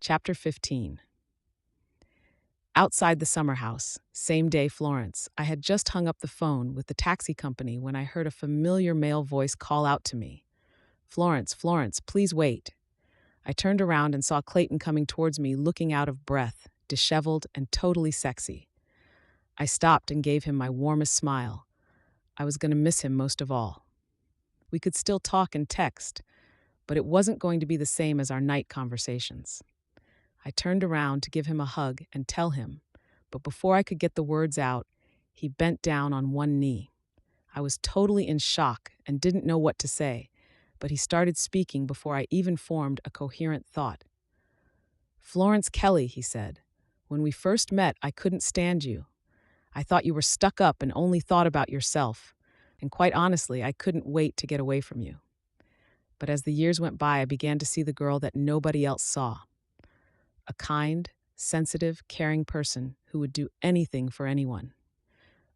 Chapter 15. Outside the summer house, same day, Florence. I had just hung up the phone with the taxi company when I heard a familiar male voice call out to me. Florence, Florence, please wait. I turned around and saw Clayton coming towards me, looking out of breath, disheveled and totally sexy. I stopped and gave him my warmest smile. I was going to miss him most of all. We could still talk and text, but it wasn't going to be the same as our night conversations. I turned around to give him a hug and tell him, but before I could get the words out, he bent down on one knee. I was totally in shock and didn't know what to say, but he started speaking before I even formed a coherent thought. Florence Kelly, he said, when we first met, I couldn't stand you. I thought you were stuck up and only thought about yourself, and quite honestly, I couldn't wait to get away from you. But as the years went by, I began to see the girl that nobody else saw. A kind, sensitive, caring person who would do anything for anyone.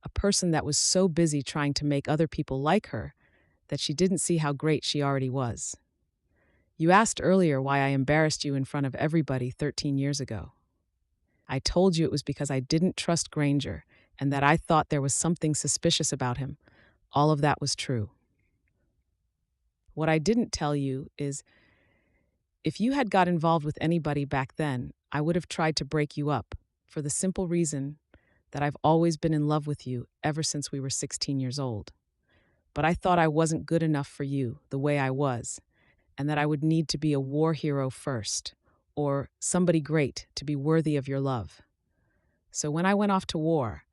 A person that was so busy trying to make other people like her that she didn't see how great she already was. You asked earlier why I embarrassed you in front of everybody 13 years ago. I told you it was because I didn't trust Granger and that I thought there was something suspicious about him. All of that was true. What I didn't tell you is, if you had got involved with anybody back then, I would have tried to break you up, for the simple reason that I've always been in love with you ever since we were 16 years old. But I thought I wasn't good enough for you the way I was, and that I would need to be a war hero first, or somebody great to be worthy of your love. So when I went off to war,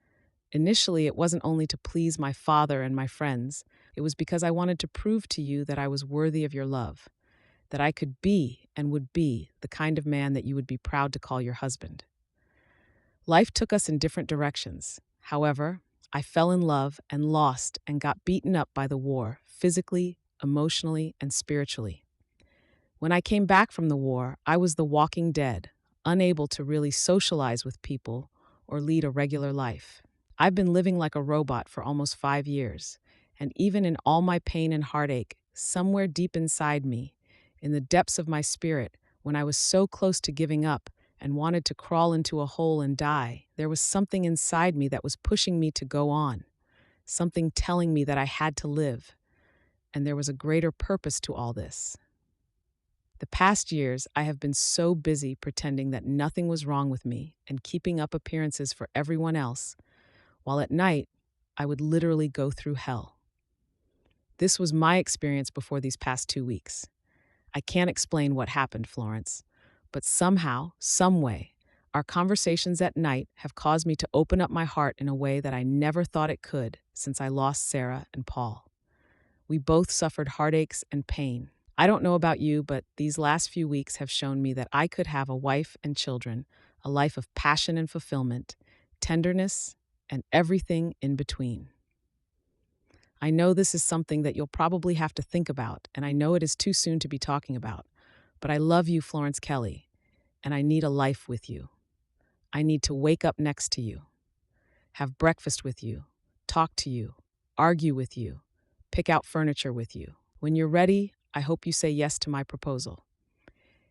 initially it wasn't only to please my father and my friends, it was because I wanted to prove to you that I was worthy of your love, that I could be and would be the kind of man that you would be proud to call your husband. Life took us in different directions. However, I fell in love and lost and got beaten up by the war, physically, emotionally, and spiritually. When I came back from the war, I was the walking dead, unable to really socialize with people or lead a regular life. I've been living like a robot for almost 5 years, and even in all my pain and heartache, somewhere deep inside me, in the depths of my spirit, when I was so close to giving up and wanted to crawl into a hole and die, there was something inside me that was pushing me to go on, something telling me that I had to live, and there was a greater purpose to all this. The past years, I have been so busy pretending that nothing was wrong with me and keeping up appearances for everyone else, while at night, I would literally go through hell. This was my experience before these past 2 weeks. I can't explain what happened, Florence, but somehow, some way, our conversations at night have caused me to open up my heart in a way that I never thought it could since I lost Sarah and Paul. We both suffered heartaches and pain. I don't know about you, but these last few weeks have shown me that I could have a wife and children, a life of passion and fulfillment, tenderness, and everything in between. I know this is something that you'll probably have to think about, and I know it is too soon to be talking about, but I love you, Florence Kelly, and I need a life with you. I need to wake up next to you, have breakfast with you, talk to you, argue with you, pick out furniture with you. When you're ready, I hope you say yes to my proposal.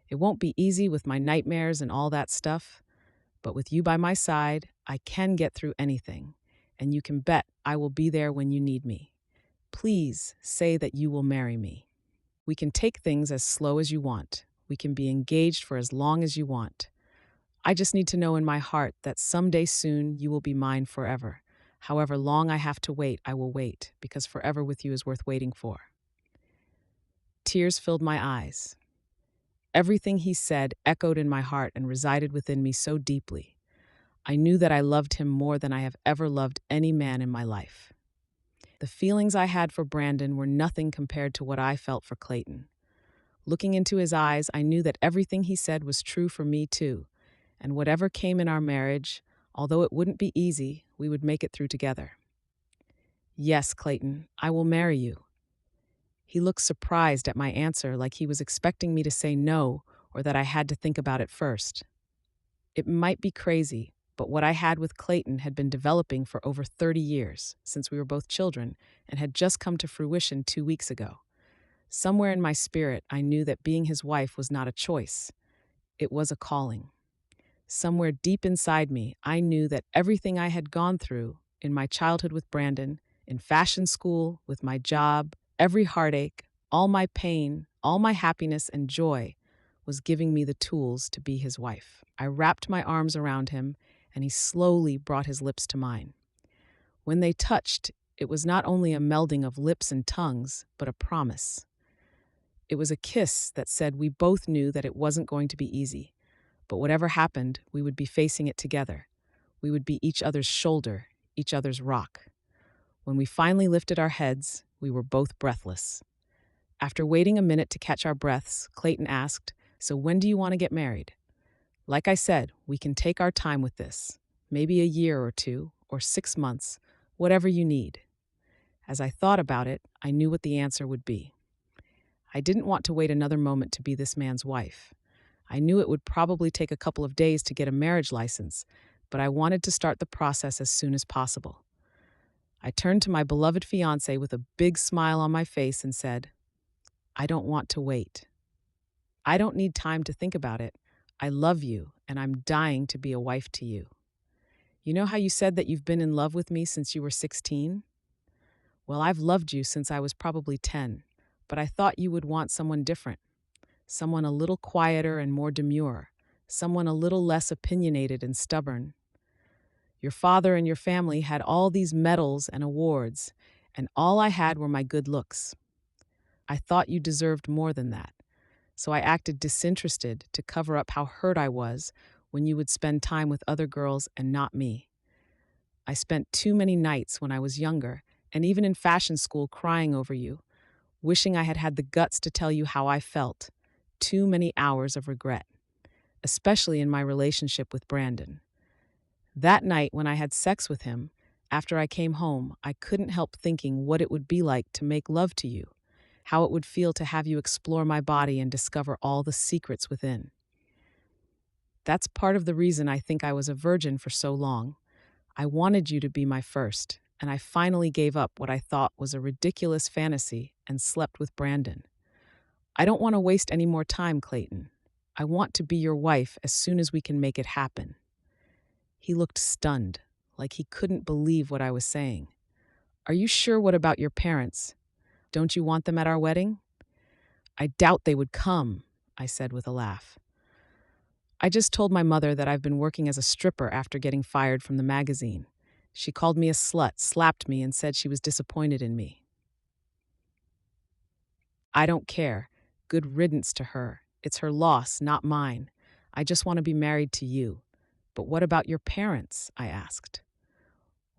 It won't be easy with my nightmares and all that stuff, but with you by my side, I can get through anything, and you can bet I will be there when you need me. Please say that you will marry me. We can take things as slow as you want. We can be engaged for as long as you want. I just need to know in my heart that someday soon you will be mine forever. However long I have to wait, I will wait, because forever with you is worth waiting for. Tears filled my eyes. Everything he said echoed in my heart and resided within me so deeply. I knew that I loved him more than I have ever loved any man in my life. The feelings I had for Brandon were nothing compared to what I felt for Clayton. Looking into his eyes, I knew that everything he said was true for me too, and whatever came in our marriage, although it wouldn't be easy, we would make it through together. Yes, Clayton, I will marry you. He looked surprised at my answer, like he was expecting me to say no or that I had to think about it first. It might be crazy, but what I had with Clayton had been developing for over 30 years, since we were both children, and had just come to fruition 2 weeks ago. Somewhere in my spirit, I knew that being his wife was not a choice. It was a calling. Somewhere deep inside me, I knew that everything I had gone through in my childhood with Brandon, in fashion school, with my job, every heartache, all my pain, all my happiness and joy was giving me the tools to be his wife. I wrapped my arms around him, and he slowly brought his lips to mine. When they touched, it was not only a melding of lips and tongues, but a promise. It was a kiss that said we both knew that it wasn't going to be easy, but whatever happened, we would be facing it together. We would be each other's shoulder, each other's rock. When we finally lifted our heads, we were both breathless. After waiting a minute to catch our breaths, Clayton asked, "So when do you want to get married?" Like I said, we can take our time with this. Maybe a year or two, or 6 months, whatever you need. As I thought about it, I knew what the answer would be. I didn't want to wait another moment to be this man's wife. I knew it would probably take a couple of days to get a marriage license, but I wanted to start the process as soon as possible. I turned to my beloved fiancé with a big smile on my face and said, "I don't want to wait. I don't need time to think about it. I love you, and I'm dying to be a wife to you. You know how you said that you've been in love with me since you were 16? Well, I've loved you since I was probably 10, but I thought you would want someone different, someone a little quieter and more demure, someone a little less opinionated and stubborn. Your father and your family had all these medals and awards, and all I had were my good looks. I thought you deserved more than that, so I acted disinterested to cover up how hurt I was when you would spend time with other girls and not me. I spent too many nights when I was younger, and even in fashion school, crying over you, wishing I had had the guts to tell you how I felt. Too many hours of regret, especially in my relationship with Brandon. That night when I had sex with him, after I came home, I couldn't help thinking what it would be like to make love to you, how it would feel to have you explore my body and discover all the secrets within. That's part of the reason I think I was a virgin for so long. I wanted you to be my first, and I finally gave up what I thought was a ridiculous fantasy and slept with Brandon. I don't want to waste any more time, Clayton. I want to be your wife as soon as we can make it happen." He looked stunned, like he couldn't believe what I was saying. "Are you sure? What about your parents? Don't you want them at our wedding?" "I doubt they would come," I said with a laugh. "I just told my mother that I've been working as a stripper after getting fired from the magazine. She called me a slut, slapped me, and said she was disappointed in me." "I don't care. Good riddance to her. It's her loss, not mine. I just want to be married to you. But what about your parents?" I asked.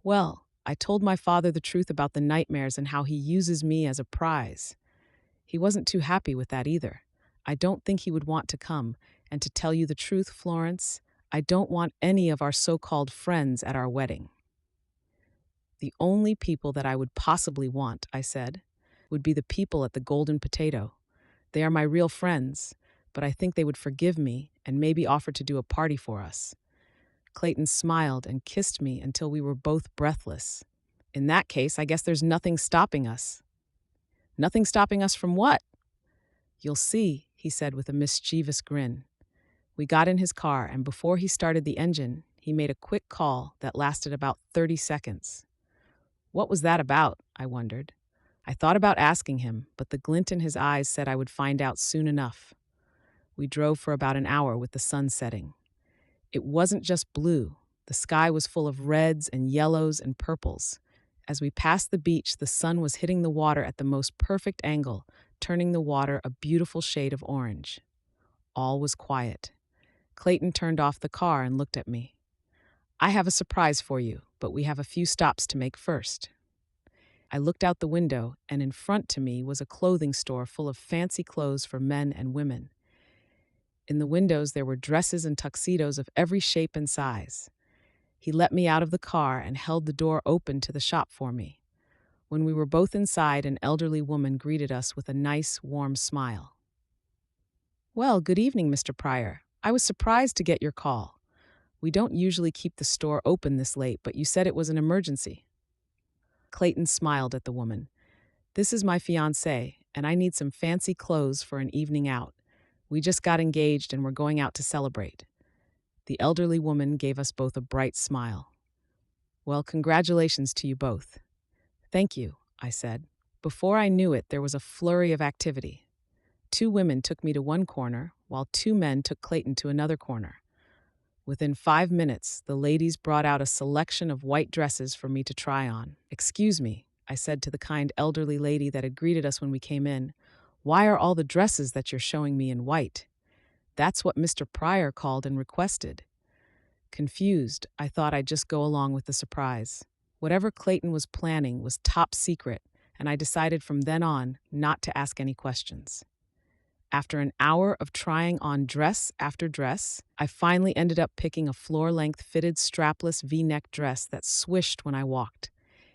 "Well, I told my father the truth about the nightmares and how he uses me as a prize. He wasn't too happy with that either. I don't think he would want to come, and to tell you the truth, Florence, I don't want any of our so-called friends at our wedding." "The only people that I would possibly want," I said, "would be the people at the Golden Potato. They are my real friends, but I think they would forgive me and maybe offer to do a party for us." Clayton smiled and kissed me until we were both breathless. "In that case, I guess there's nothing stopping us." "Nothing stopping us from what?" "You'll see," he said with a mischievous grin. We got in his car, and before he started the engine, he made a quick call that lasted about 30 seconds. What was that about? I wondered. I thought about asking him, but the glint in his eyes said I would find out soon enough. We drove for about an hour with the sun setting. It wasn't just blue. The sky was full of reds and yellows and purples. As we passed the beach, the sun was hitting the water at the most perfect angle, turning the water a beautiful shade of orange. All was quiet. Clayton turned off the car and looked at me. "I have a surprise for you, but we have a few stops to make first." I looked out the window, and in front to me was a clothing store full of fancy clothes for men and women. In the windows there were dresses and tuxedos of every shape and size. He let me out of the car and held the door open to the shop for me. When we were both inside, an elderly woman greeted us with a nice, warm smile. "Well, good evening, Mr. Pryor. I was surprised to get your call. We don't usually keep the store open this late, but you said it was an emergency." Clayton smiled at the woman. "This is my fiancé, and I need some fancy clothes for an evening out. We just got engaged and we're going out to celebrate." The elderly woman gave us both a bright smile. "Well, congratulations to you both." "Thank you," I said. Before I knew it, there was a flurry of activity. Two women took me to one corner, while two men took Clayton to another corner. Within 5 minutes, the ladies brought out a selection of white dresses for me to try on. "Excuse me," I said to the kind elderly lady that had greeted us when we came in. "Why are all the dresses that you're showing me in white?" "That's what Mr. Pryor called and requested." Confused, I thought I'd just go along with the surprise. Whatever Clayton was planning was top secret, and I decided from then on not to ask any questions. After an hour of trying on dress after dress, I finally ended up picking a floor-length fitted strapless V-neck dress that swished when I walked.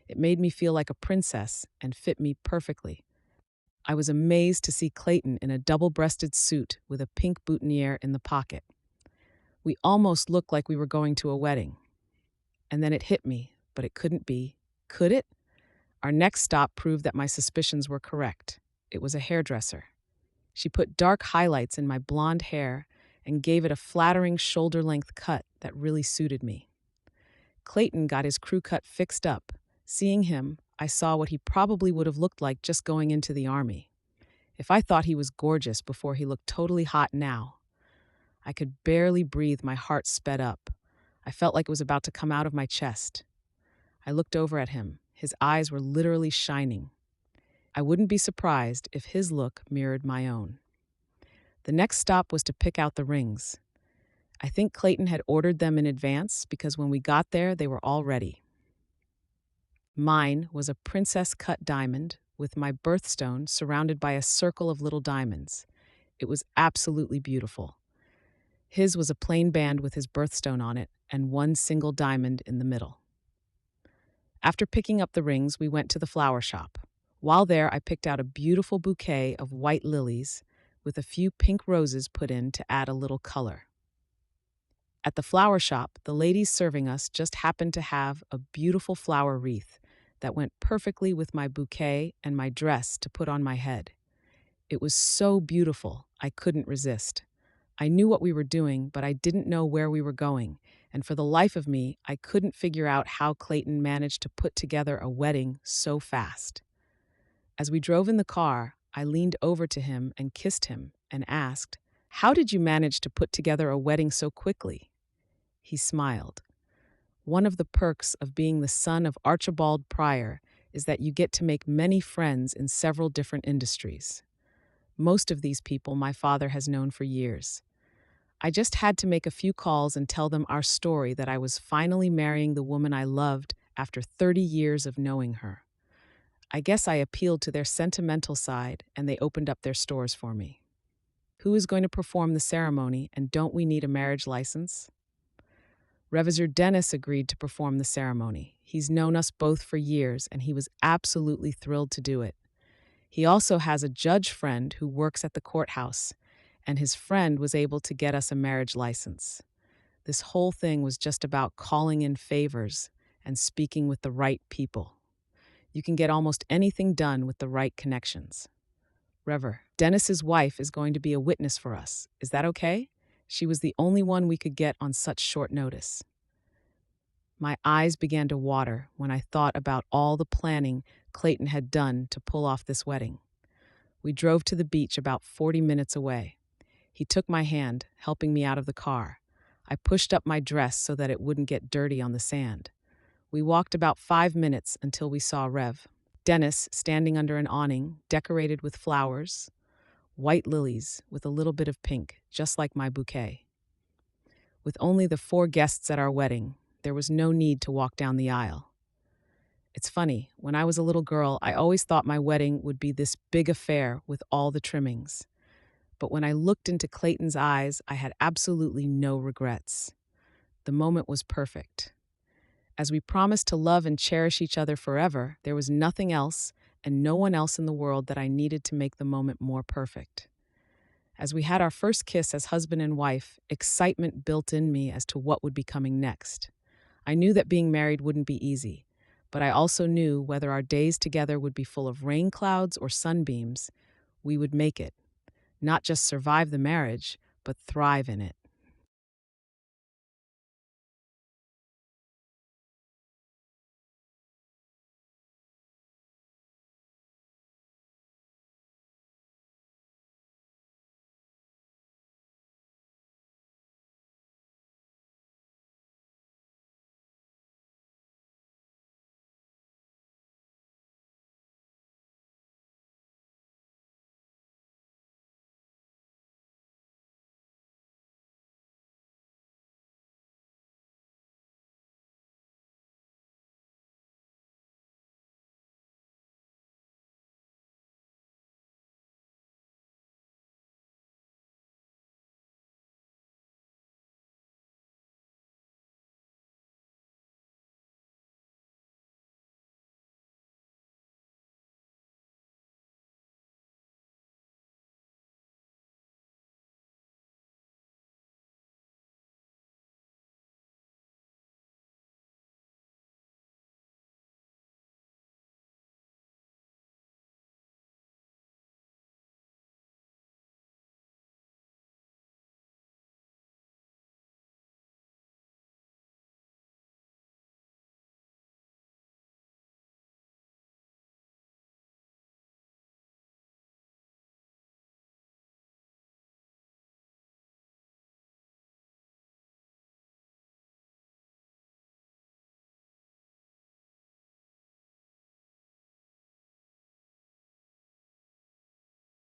It made me feel like a princess and fit me perfectly. I was amazed to see Clayton in a double-breasted suit with a pink boutonniere in the pocket. We almost looked like we were going to a wedding. And then it hit me, but it couldn't be. Could it? Our next stop proved that my suspicions were correct. It was a hairdresser. She put dark highlights in my blonde hair and gave it a flattering shoulder-length cut that really suited me. Clayton got his crew cut fixed up. Seeing him, I saw what he probably would have looked like just going into the army. If I thought he was gorgeous before, he looked totally hot now. I could barely breathe, my heart sped up. I felt like it was about to come out of my chest. I looked over at him. His eyes were literally shining. I wouldn't be surprised if his look mirrored my own. The next stop was to pick out the rings. I think Clayton had ordered them in advance because when we got there, they were all ready. Mine was a princess-cut diamond with my birthstone surrounded by a circle of little diamonds. It was absolutely beautiful. His was a plain band with his birthstone on it and one single diamond in the middle. After picking up the rings, we went to the flower shop. While there, I picked out a beautiful bouquet of white lilies with a few pink roses put in to add a little color. At the flower shop, the ladies serving us just happened to have a beautiful flower wreath that went perfectly with my bouquet and my dress to put on my head. It was so beautiful, I couldn't resist. I knew what we were doing, but I didn't know where we were going, and for the life of me, I couldn't figure out how Clayton managed to put together a wedding so fast. As we drove in the car, I leaned over to him and kissed him and asked, "How did you manage to put together a wedding so quickly?" He smiled. "One of the perks of being the son of Archibald Pryor is that you get to make many friends in several different industries. Most of these people my father has known for years. I just had to make a few calls and tell them our story, that I was finally marrying the woman I loved after 30 years of knowing her. I guess I appealed to their sentimental side, and they opened up their stores for me. Who is going to perform the ceremony, and don't we need a marriage license?" Revisor Dennis agreed to perform the ceremony. He's known us both for years, and he was absolutely thrilled to do it. He also has a judge friend who works at the courthouse, and his friend was able to get us a marriage license. This whole thing was just about calling in favors and speaking with the right people. You can get almost anything done with the right connections. "Rever, Dennis's wife is going to be a witness for us. Is that okay? She was the only one we could get on such short notice." My eyes began to water when I thought about all the planning Clayton had done to pull off this wedding. We drove to the beach about 40 minutes away. He took my hand, helping me out of the car. I pushed up my dress so that it wouldn't get dirty on the sand. We walked about 5 minutes until we saw Dennis standing under an awning decorated with flowers, white lilies with a little bit of pink, just like my bouquet. With only the 4 guests at our wedding, there was no need to walk down the aisle. It's funny, when I was a little girl, I always thought my wedding would be this big affair with all the trimmings. But when I looked into Clayton's eyes, I had absolutely no regrets. The moment was perfect. As we promised to love and cherish each other forever, there was nothing else and no one else in the world that I needed to make the moment more perfect. As we had our first kiss as husband and wife, excitement built in me as to what would be coming next. I knew that being married wouldn't be easy, but I also knew whether our days together would be full of rain clouds or sunbeams, we would make it. not just survive the marriage, but thrive in it.